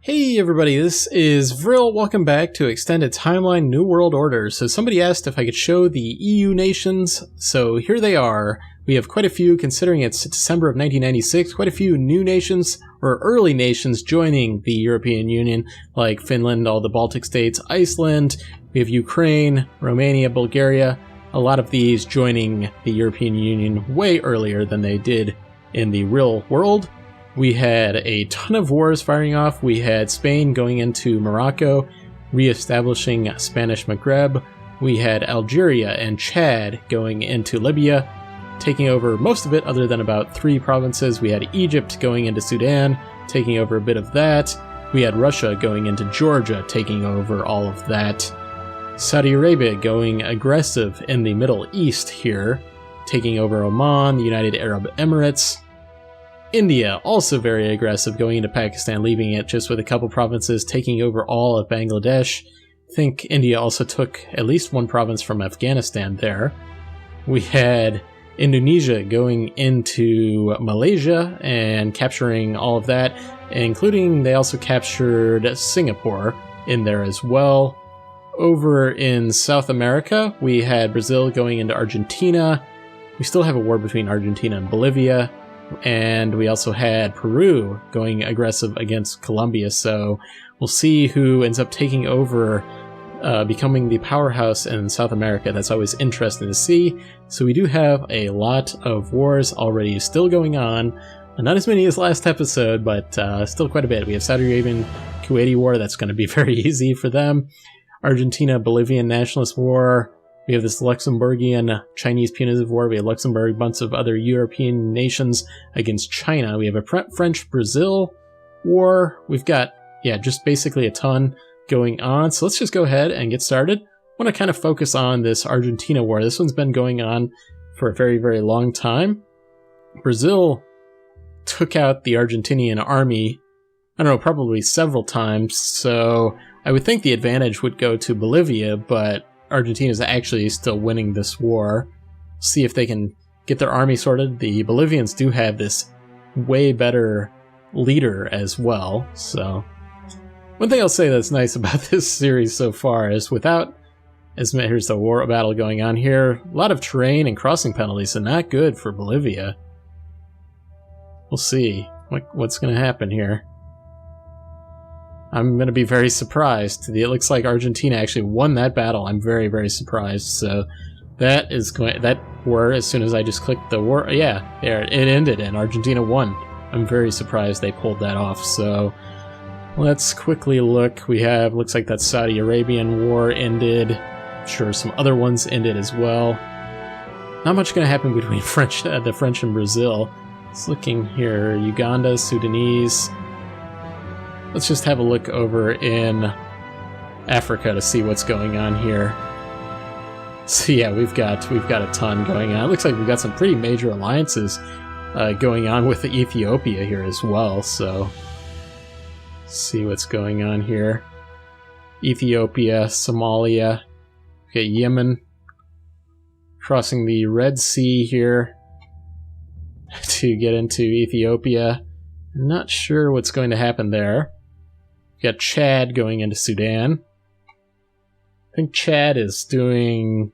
Hey everybody, this is Vril. Welcome back to Extended Timeline New World Order. So somebody asked if I could show the EU nations, so here they are. We have quite a few, considering it's December of 1996, quite a few new nations, or early nations, joining the European Union, like Finland, all the Baltic states, Iceland, we have Ukraine, Romania, Bulgaria, a lot of these joining the European Union way earlier than they did in the real world. We had a ton of wars firing off. We had Spain going into Morocco, re-establishing Spanish Maghreb. We had Algeria and Chad going into Libya, taking over most of it other than about 3 provinces. We had Egypt going into Sudan, taking over a bit of that. We had Russia going into Georgia, taking over all of that. Saudi Arabia going aggressive in the Middle East here, taking over Oman, the United Arab Emirates. India, also very aggressive, going into Pakistan, leaving it just with a couple provinces, taking over all of Bangladesh. I think India also took at least 1 province from Afghanistan there. We had Indonesia going into Malaysia and capturing all of that, including they also captured Singapore in there as well. Over in South America, we had Brazil going into Argentina. We still have a war between Argentina and Bolivia. And we also had Peru going aggressive against Colombia, so we'll see who ends up taking over, becoming the powerhouse in South America. That's always interesting to see. So we do have a lot of wars already still going on. Not as many as last episode, but still quite a bit. We have Saudi Arabian Kuwaiti war. That's going to be very easy for them. Argentina-Bolivian nationalist war. We have this Luxembourgian Chinese punitive war. We have Luxembourg, a bunch of other European nations against China. We have a French-Brazil war. We've got, just basically a ton going on. So let's just go ahead and get started. I want to kind of focus on this Argentina war. This one's been going on for a very, very long time. Brazil took out the Argentinian army, I don't know, probably several times. So I would think the advantage would go to Bolivia, but Argentina is actually still winning this war. See if they can get their army sorted. The Bolivians do have this way better leader as well. So one thing I'll say that's nice about this series so far is without here's the war battle going on here. A lot of terrain and crossing penalties, so not good for Bolivia. We'll see what's going to happen here. I'm going to be very surprised. It looks like Argentina actually won that battle. I'm very, very surprised. So that war, as soon as I just clicked the war, there, it ended and Argentina won. I'm very surprised they pulled that off. So let's quickly look. Looks like that Saudi Arabian war ended. I'm sure some other ones ended as well. Not much going to happen between the French and Brazil. It's looking here, Uganda, Sudanese. Let's just have a look over in Africa to see what's going on here. So yeah, we've got a ton going on. It looks like we've got some pretty major alliances going on with Ethiopia here as well. So let's see what's going on here. Ethiopia, Somalia, okay, Yemen, crossing the Red Sea here to get into Ethiopia. Not sure what's going to happen there. We got Chad going into Sudan. I think Chad is doing...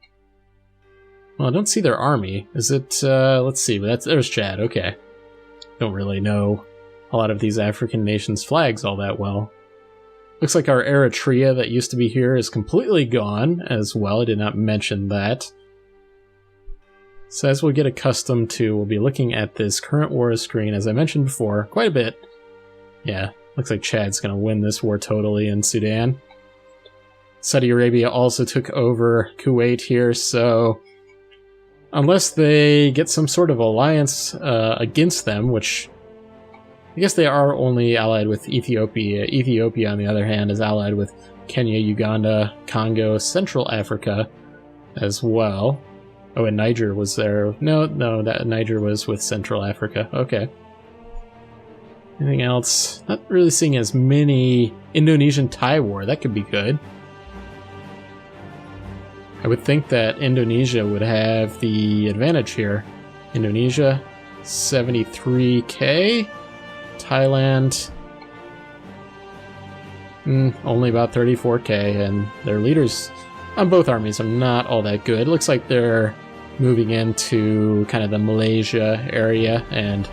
Well, I don't see their army. Is it... let's see. There's Chad. Okay. Don't really know a lot of these African nations' flags all that well. Looks like our Eritrea that used to be here is completely gone as well. I did not mention that. So as we'll get accustomed to, we'll be looking at this current war screen, as I mentioned before, quite a bit. Yeah, looks like Chad's going to win this war totally in Sudan. Saudi Arabia also took over Kuwait here, so unless they get some sort of alliance against them, which I guess they are only allied with Ethiopia. Ethiopia, on the other hand, is allied with Kenya, Uganda, Congo, Central Africa as well. Oh, and Niger was there. No, that Niger was with Central Africa. Okay. Anything else? Not really seeing as many Indonesian-Thai war. That could be good. I would think that Indonesia would have the advantage here. Indonesia, 73k. Thailand, Only about 34k, and their leaders on both armies are not all that good. Looks like they're moving into kind of the Malaysia area, and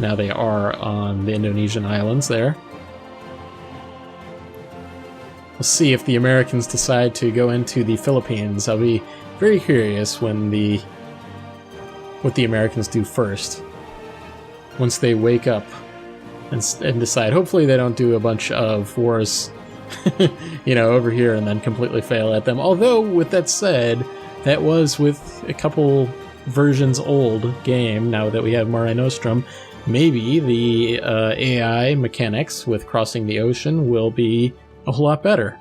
now they are on the Indonesian islands there. We'll see if the Americans decide to go into the Philippines. I'll be very curious what the Americans do first. Once they wake up and decide. Hopefully they don't do a bunch of wars, over here and then completely fail at them. Although, with that said, that was with a couple versions old game, now that we have Mare Nostrum. Maybe the AI mechanics with crossing the ocean will be a whole lot better.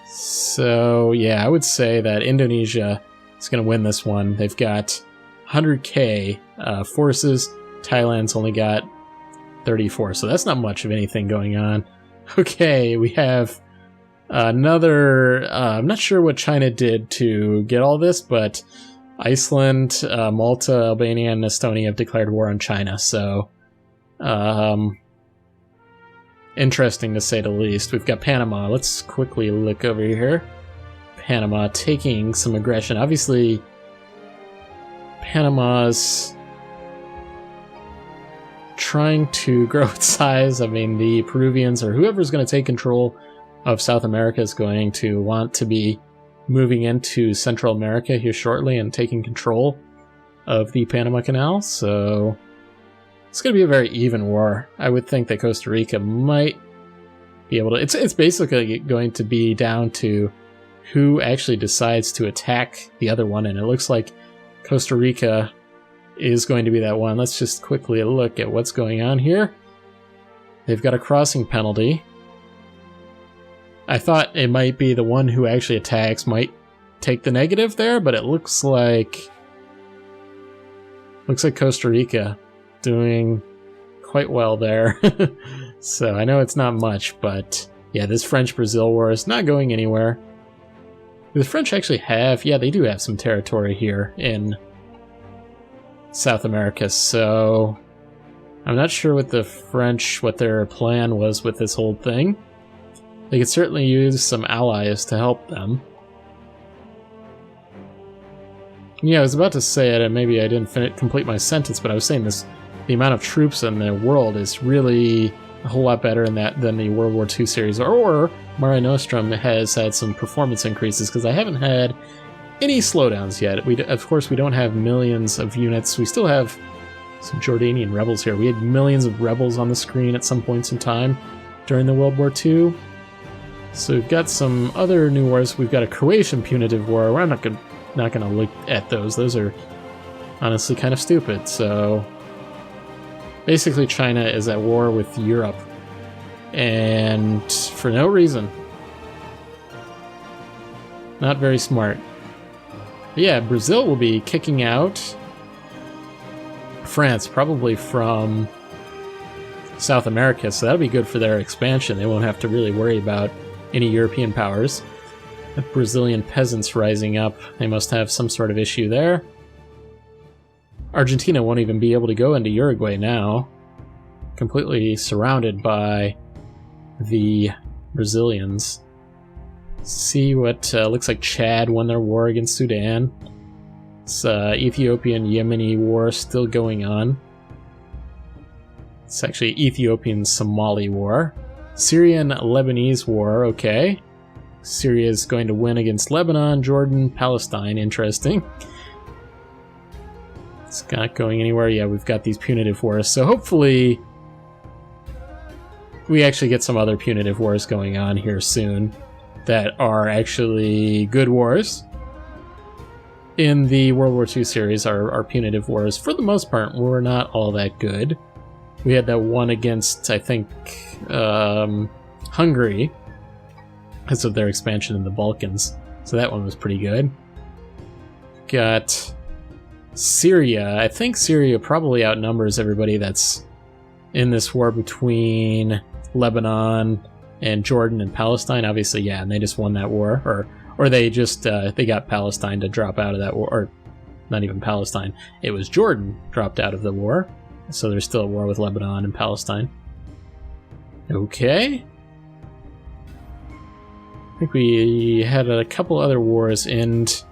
So, yeah, I would say that Indonesia is going to win this one. They've got 100k forces. Thailand's only got 34, so that's not much of anything going on. Okay, we have another... I'm not sure what China did to get all this, but Iceland, Malta, Albania, and Estonia have declared war on China, so... interesting to say the least. We've got Panama. Let's quickly look over here. Panama taking some aggression. Obviously, Panama's trying to grow its size. I mean, the Peruvians or whoever's going to take control of South America is going to want to be moving into Central America here shortly and taking control of the Panama Canal. So it's going to be a very even war. I would think that Costa Rica might be able to... It's basically going to be down to who actually decides to attack the other one, and it looks like Costa Rica is going to be that one. Let's just quickly look at what's going on here. They've got a crossing penalty. I thought it might be the one who actually attacks might take the negative there, but it looks like Costa Rica doing quite well there. So I know it's not much, but yeah, this French-Brazil war is not going anywhere. The French actually have, yeah, they do have some territory here in South America, so I'm not sure what the French, what their plan was with this whole thing. They could certainly use some allies to help them. Yeah, I was about to say it, and maybe I didn't complete my sentence, but I was saying this: the amount of troops in the world is really a whole lot better in that than the World War II series, or Mare Nostrum has had some performance increases, because I haven't had any slowdowns yet. Of course, we don't have millions of units. We still have some Jordanian rebels here. We had millions of rebels on the screen at some points in time during the World War II. So we've got some other new wars. We've got a Croatian punitive war. We're not gonna look at those. Those are honestly kind of stupid. So basically, China is at war with Europe, and for no reason. Not very smart. But yeah, Brazil will be kicking out France, probably from South America, so that'll be good for their expansion. They won't have to really worry about any European powers. The Brazilian peasants rising up, they must have some sort of issue there. Argentina won't even be able to go into Uruguay now. Completely surrounded by the Brazilians. See what looks like Chad won their war against Sudan. It's Ethiopian-Yemeni war still going on. It's actually Ethiopian-Somali war. Syrian-Lebanese war, okay. Syria is going to win against Lebanon, Jordan, Palestine, interesting. It's not going anywhere. Yeah, we've got these punitive wars, so hopefully we actually get some other punitive wars going on here soon that are actually good wars. In the World War II series, our punitive wars, for the most part, were not all that good. We had that one against, I think, Hungary, because of their expansion in the Balkans. So that one was pretty good. Got Syria. I think Syria probably outnumbers everybody that's in this war between Lebanon and Jordan and Palestine. Obviously, yeah, and they just won that war, or they just they got Palestine to drop out of that war, or not even Palestine. It was Jordan dropped out of the war, so there's still a war with Lebanon and Palestine. Okay, think we had a couple other wars end.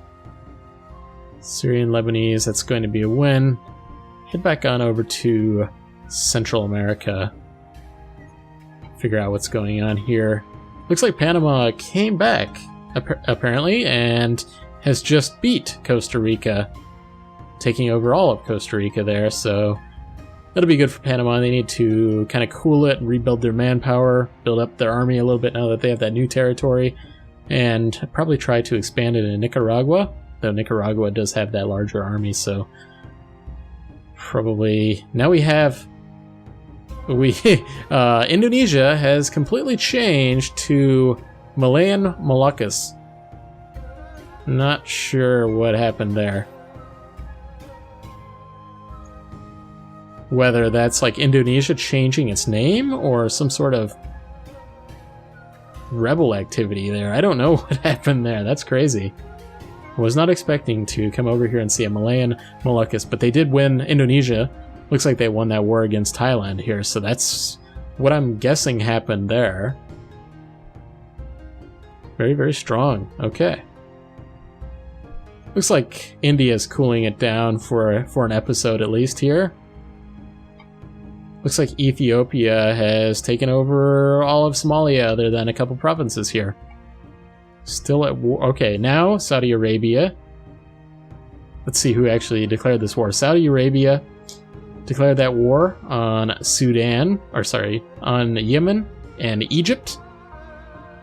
Syrian, Lebanese, that's going to be a win. Head back on over to Central America. Figure out what's going on here. Looks like Panama came back, apparently, and has just beat Costa Rica, taking over all of Costa Rica there, so that'll be good for Panama. They need to kind of cool it and rebuild their manpower, build up their army a little bit now that they have that new territory, and probably try to expand it in Nicaragua, though Nicaragua does have that larger army, so probably... Now we have... Indonesia has completely changed to Malayan Moluccas. Not sure what happened there. Whether that's like Indonesia changing its name or some sort of rebel activity there. I don't know what happened there. That's crazy. Was not expecting to come over here and see a Malayan Moluccas, but they did win Indonesia. Looks like they won that war against Thailand here, so that's what I'm guessing happened there. Very, very strong. Okay. Looks like India's cooling it down for an episode at least here. Looks like Ethiopia has taken over all of Somalia other than a couple provinces here. Still at war. Okay, now Saudi Arabia. Let's see who actually declared this war. Saudi Arabia declared that war on on Yemen and Egypt.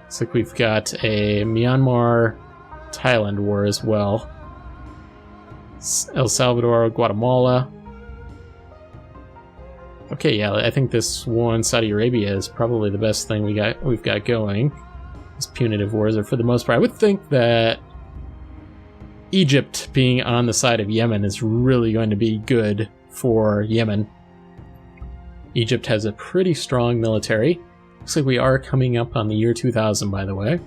Looks like we've got a Myanmar-Thailand war as well. El Salvador, Guatemala. Okay, yeah, I think this war in Saudi Arabia is probably the best thing we've got going. These punitive wars are for the most part. I would think that Egypt being on the side of Yemen is really going to be good for Yemen. Egypt has a pretty strong military. Looks like we are coming up on the year 2000, by the way.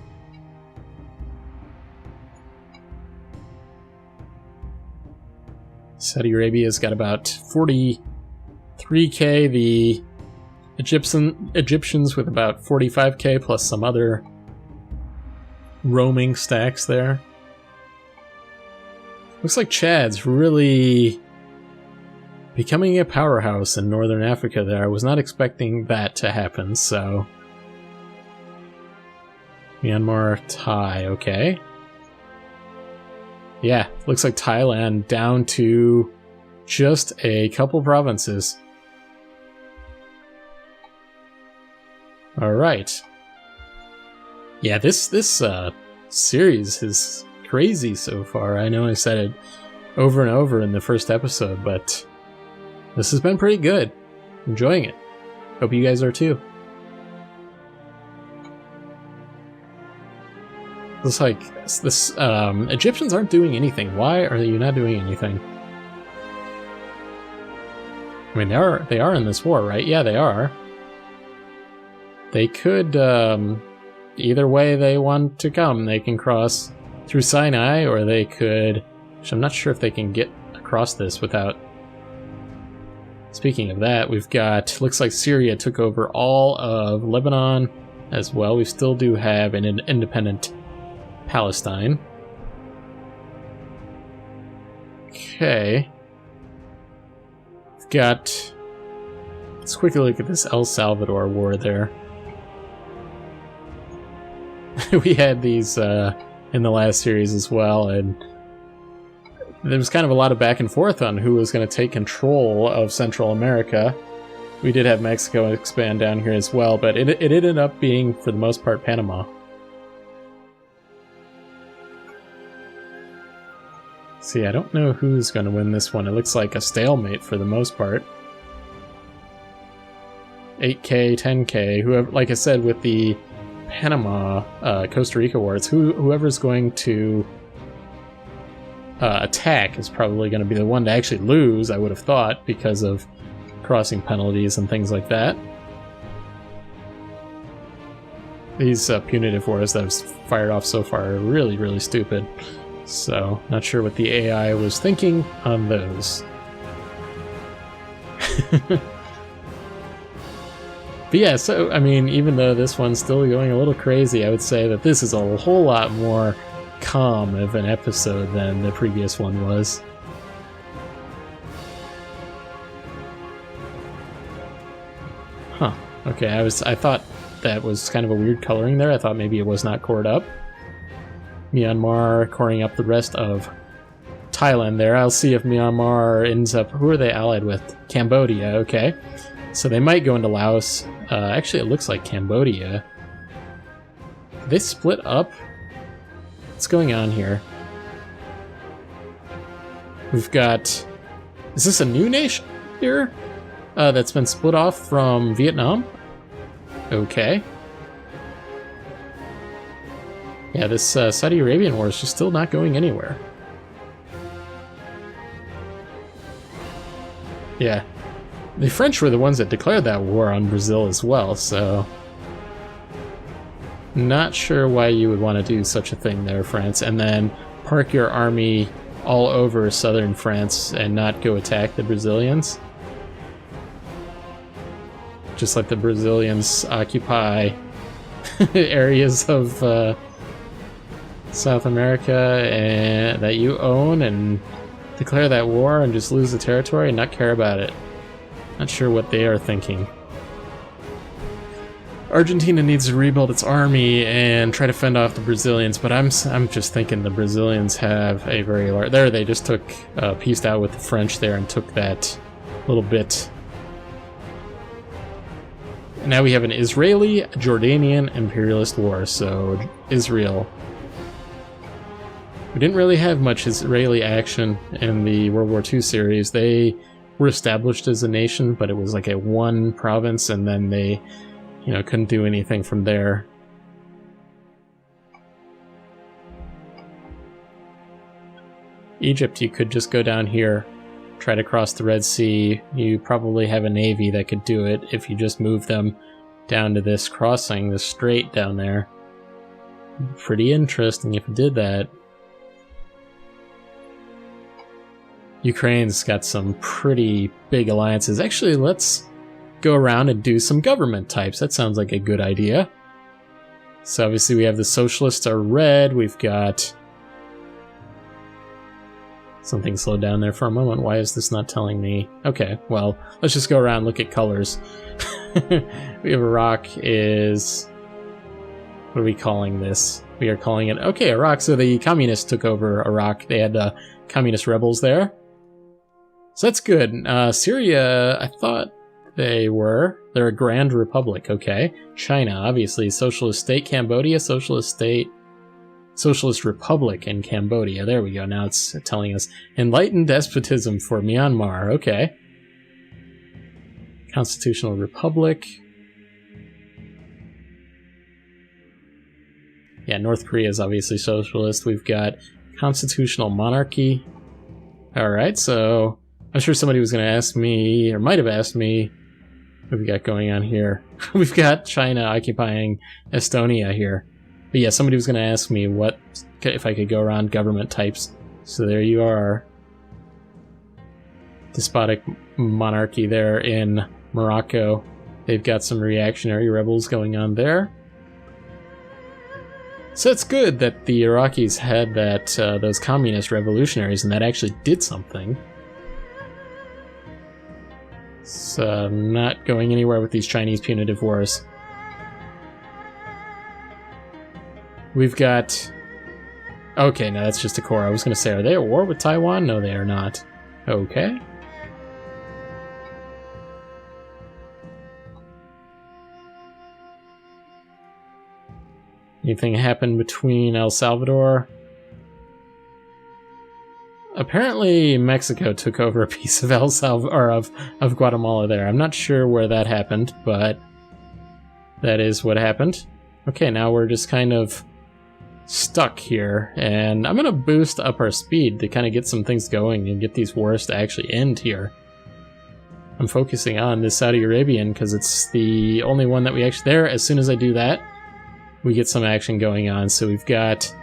Saudi Arabia's got about 43k, the Egyptians with about 45k, plus some other roaming stacks there. Looks like Chad's really becoming a powerhouse in northern Africa there. I was not expecting that to happen, so... Myanmar, Thai, okay. Yeah, looks like Thailand down to just a couple provinces. Alright. Yeah, this series is crazy so far. I know I said it over and over in the first episode, but this has been pretty good. Enjoying it. Hope you guys are too. Looks like this Egyptians aren't doing anything. Why are you not doing anything? I mean, they are in this war, right? Yeah, they are. They could either way they want to come. They can cross through Sinai, or they could... Which I'm not sure if they can get across this without... Speaking of that, we've got... Looks like Syria took over all of Lebanon as well. We still do have an independent Palestine. Okay. We've got... Let's quickly look at this El Salvador war there. We had these in the last series as well, and there was kind of a lot of back and forth on who was going to take control of Central America. We did have Mexico expand down here as well, but it ended up being, for the most part, Panama. See, I don't know who's going to win this one. It looks like a stalemate for the most part. 8k, 10k, whoever, like I said, with the Panama Costa Rica war, it's whoever's going to attack is probably going to be the one to actually lose, I would have thought, because of crossing penalties and things like that. These punitive wars that have fired off so far are really, really stupid. So, not sure what the AI was thinking on those. But yeah, so, I mean, even though this one's still going a little crazy, I would say that this is a whole lot more calm of an episode than the previous one was. Huh. Okay, I thought that was kind of a weird coloring there. I thought maybe it was not cored up. Myanmar coring up the rest of Thailand there. I'll see if Myanmar ends up... Who are they allied with? Cambodia, okay. So they might go into Laos. Actually, it looks like Cambodia. They split up? What's going on here? We've got... Is this a new nation here? That's been split off from Vietnam? Okay. Yeah, this Saudi Arabian war is just still not going anywhere. Yeah. The French were the ones that declared that war on Brazil as well, so... Not sure why you would want to do such a thing there, France, and then park your army all over southern France and not go attack the Brazilians. Just like the Brazilians occupy areas of South America and that you own and declare that war and just lose the territory and not care about it. Not sure what they are thinking. Argentina needs to rebuild its army and try to fend off the Brazilians, but I'm just thinking the Brazilians have a very large... There, they just took, pieced out with the French there and took that little bit. Now we have an Israeli-Jordanian imperialist war, so Israel. We didn't really have much Israeli action in the World War II series. They were established as a nation, but it was like a one province, and then they, you know, couldn't do anything from there. Egypt, you could just go down here, try to cross the Red Sea. You probably have a navy that could do it if you just move them down to this crossing, this strait down there. Pretty interesting if you did that. Ukraine's got some pretty big alliances. Actually, let's go around and do some government types. That sounds like a good idea. So obviously we have the socialists are red. We've got... Something slowed down there for a moment. Why is this not telling me? Okay, well, let's just go around and look at colors. We have Iraq is... What are we calling this? We are calling it... Okay, Iraq. So the communists took over Iraq. They had communist rebels there. So that's good. Syria, I thought they're a grand republic, okay. China, obviously, socialist state. Cambodia, socialist state. Socialist Republic in Cambodia. There we go. Now it's telling us enlightened despotism for Myanmar. Okay. Constitutional Republic. Yeah, North Korea is obviously socialist. We've got constitutional monarchy. Alright, so I'm sure somebody was going to ask me, or might have asked me, what we got going on here. We've got China occupying Estonia here. But yeah, somebody was going to ask me what if I could go around government types. So there you are. Despotic monarchy there in Morocco. They've got some reactionary rebels going on there. So it's good that the Iraqis had that those communist revolutionaries and that actually did something. It's not going anywhere with these Chinese punitive wars. We've got... Okay, no, that's just a core. I was going to say, are they at war with Taiwan? No, they are not. Okay. Anything happened between El Salvador? Apparently, Mexico took over a piece of El Salvador, or of Guatemala there. I'm not sure where that happened, but that is what happened. Okay, now we're just kind of stuck here, and I'm going to boost up our speed to kind of get some things going and get these wars to actually end here. I'm focusing on this Saudi Arabian because it's the only one that we actually... There, as soon as I do that, we get some action going on. So we've got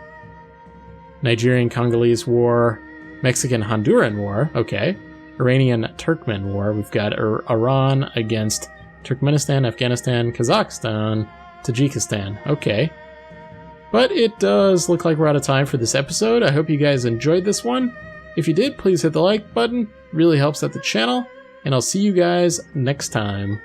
Nigerian-Congolese war, Mexican-Honduran war, okay, Iranian-Turkmen war, we've got Iran against Turkmenistan, Afghanistan, Kazakhstan, Tajikistan. Okay. But it does look like we're out of time for this episode. I hope you guys enjoyed this one. If you did, please hit the like button. Really helps out the channel. And I'll see you guys next time.